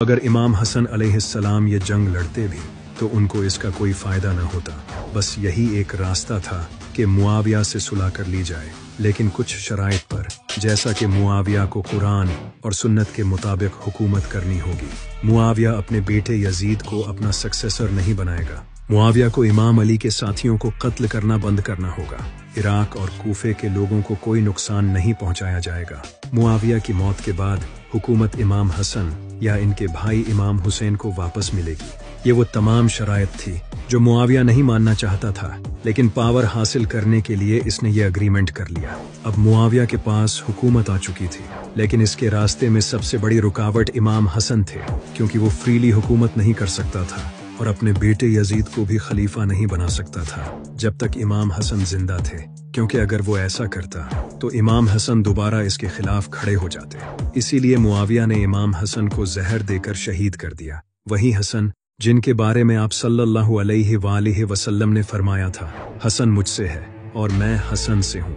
अगर इमाम हसन अलैहिस्सलाम ये जंग लड़ते भी तो उनको इसका कोई फ़ायदा न होता। बस यही एक रास्ता था कि मुआविया से सुलह कर ली जाए, लेकिन कुछ शराइत पर, जैसा कि मुआविया को कुरान और सुन्नत के मुताबिक हुकूमत करनी होगी। मुआविया अपने बेटे यजीद को अपना सक्सेसर नहीं बनाएगा। मुआविया को इमाम अली के साथियों को कत्ल करना बंद करना होगा। इराक और कूफे के लोगों को कोई नुकसान नहीं पहुंचाया जाएगा। मुआविया की मौत के बाद हुकूमत इमाम हसन या इनके भाई इमाम हुसैन को वापस मिलेगी। ये वो तमाम शराइत थी जो मुआविया नहीं मानना चाहता था, लेकिन पावर हासिल करने के लिए इसने ये एग्रीमेंट कर लिया। अब मुआविया के पास हुकूमत आ चुकी थी, लेकिन इसके रास्ते में सबसे बड़ी रुकावट इमाम हसन थे, क्योंकि वो फ्रीली हुकूमत नहीं कर सकता था और अपने बेटे यजीद को भी खलीफा नहीं बना सकता था जब तक इमाम हसन जिंदा थे, क्योंकि अगर वो ऐसा करता तो इमाम हसन दोबारा इसके खिलाफ खड़े हो जाते। इसीलिए मुआविया ने इमाम हसन को जहर देकर शहीद कर दिया। वही हसन जिनके बारे में आप सल्लल्लाहु अलैहि वसल्लम ने फरमाया था, हसन मुझसे है और मैं हसन से हूँ।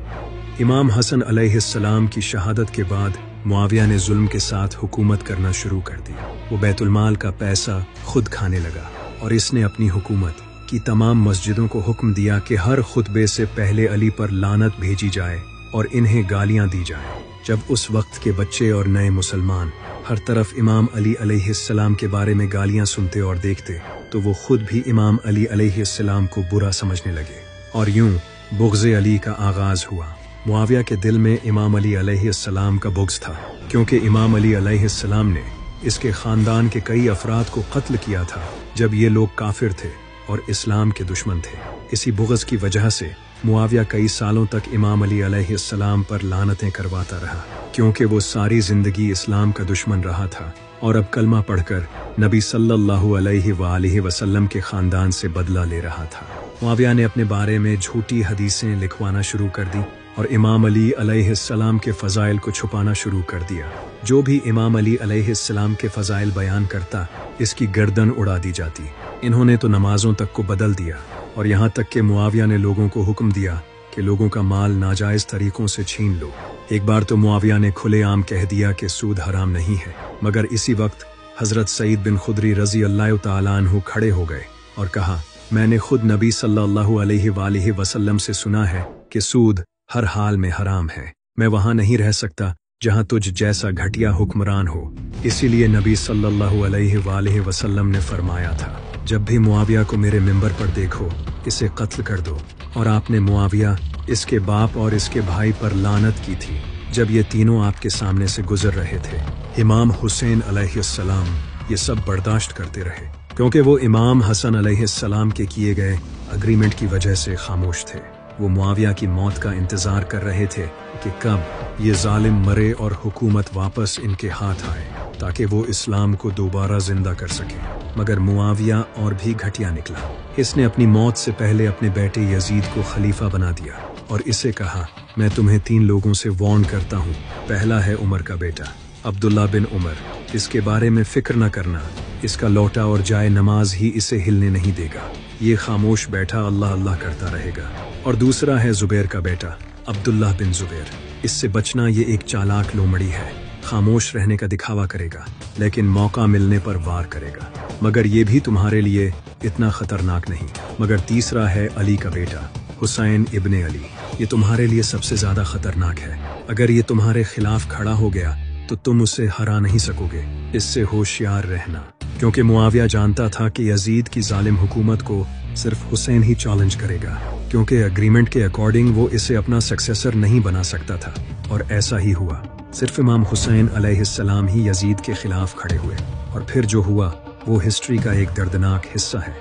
इमाम हसन अलैहिस्सलाम की शहादत के बाद मुआविया ने जुल्म के साथ हुकूमत करना शुरू कर दी। वो बैतुल-माल का पैसा खुद खाने लगा और इसने अपनी हुकूमत की तमाम मस्जिदों को हुक्म दिया कि हर खुतबे से पहले अली पर लानत भेजी जाए और इन्हें गालियां दी जाए। जब उस वक्त के बच्चे और नए मुसलमान हर तरफ इमाम अली अलैहिस्सलाम के बारे में गालियां सुनते और देखते, तो वो खुद भी इमाम अली अलैहिस्सलाम को बुरा समझने लगे और यूं बुग़्ज़ अली का आगाज हुआ। मुआविया के दिल में इमाम अली अलैहिस्सलाम का बुग़्ज़ था, क्योंकि इमाम अली अलैहिस्सलाम ने इसके ख़ानदान के कई अफराद को कत्ल किया था जब ये लोग काफिर थे और इस्लाम के दुश्मन थे। इसी बुग़्ज़ की वजह से मुआविया कई सालों तक इमाम अली अलैहिस्सलाम पर लानतें करवाता रहा, क्योंकि वो सारी जिंदगी इस्लाम का दुश्मन रहा था और अब कलमा पढ़कर नबी सल्लल्लाहु अलैहि वसल्लम के ख़ानदान से बदला ले रहा था। मुआविया ने अपने बारे में झूठी हदीसें लिखवाना शुरू कर दी और इमाम अली अलैहिस्सलाम के फ़ज़ाइल को छुपाना शुरू कर दिया। जो भी इमाम अली अलैहिस्सलाम के फ़ज़ाइल बयान करता, इसकी गर्दन उड़ा दी जाती। इन्होंने तो नमाजों तक को बदल दिया और यहाँ तक कि मुआविया ने लोगों को हुक्म दिया कि लोगों का माल नाजायज़ तरीकों से छीन लो। एक बार तो मुआविया ने खुलेआम कह दिया कि सूद हराम नहीं है, मगर इसी वक्त हज़रत सईद बिन खुदरी रज़ी अल्लाह तआला अन्हु खड़े हो गए और कहा, मैंने खुद नबी सल्लल्लाहु अलैहि वसल्लम से सुना है कि सूद हर हाल में हराम है। मैं वहाँ नहीं रह सकता जहाँ तुझ जैसा घटिया हुक्मरान हो। इसीलिए नबी सल्लल्लाहु अलैहि वसल्लम ने फरमाया था, जब भी मुआविया को मेरे मिंबर पर देखो, इसे कत्ल कर दो। और आपने मुआविया, इसके बाप और इसके भाई पर लानत की थी जब ये तीनों आपके सामने से गुजर रहे थे। इमाम हुसैन अलैहिस्सलाम ये सब बर्दाश्त करते रहे, क्योंकि वो इमाम हसन अलैहिस्सलाम के किए गए एग्रीमेंट की वजह से खामोश थे। वो मुआविया की मौत का इंतजार कर रहे थे कि कब ये जालिम मरे और हुकूमत वापस इनके हाथ आए, ताकि वो इस्लाम को दोबारा जिंदा कर सके। मगर मुआविया और भी घटिया निकला। इसने अपनी मौत से पहले अपने बेटे यजीद को खलीफा बना दिया और इसे कहा, मैं तुम्हें 3 लोगों से वार्न करता हूँ। पहला है उमर का बेटा अब्दुल्ला बिन उमर, इसके बारे में फिक्र न करना, इसका लौटा और जाए नमाज ही इसे हिलने नहीं देगा। ये खामोश बैठा अल्लाह अल्लाह करता रहेगा। और दूसरा है जुबैर का बेटा अब्दुल्ला बिन जुबैर, इससे बचना ये एक चालाक लोमड़ी है। खामोश रहने का दिखावा करेगा, लेकिन मौका मिलने पर वार करेगा। मगर ये भी तुम्हारे लिए इतना खतरनाक नहीं। मगर तीसरा है अली का बेटा हुसैन इब्ने अली, ये तुम्हारे लिए सबसे ज्यादा खतरनाक है। अगर ये तुम्हारे खिलाफ खड़ा हो गया तो तुम उसे हरा नहीं सकोगे। इससे होशियार रहना, क्योंकि मुआविया जानता था कि यजीद की जालिम हुकूमत को सिर्फ हुसैन ही चैलेंज करेगा, क्योंकि एग्रीमेंट के अकॉर्डिंग वो इसे अपना सक्सेसर नहीं बना सकता था। और ऐसा ही हुआ। सिर्फ इमाम हुसैन अलैहिस्सलाम ही यजीद के खिलाफ खड़े हुए और फिर जो हुआ वो हिस्ट्री का एक दर्दनाक हिस्सा है।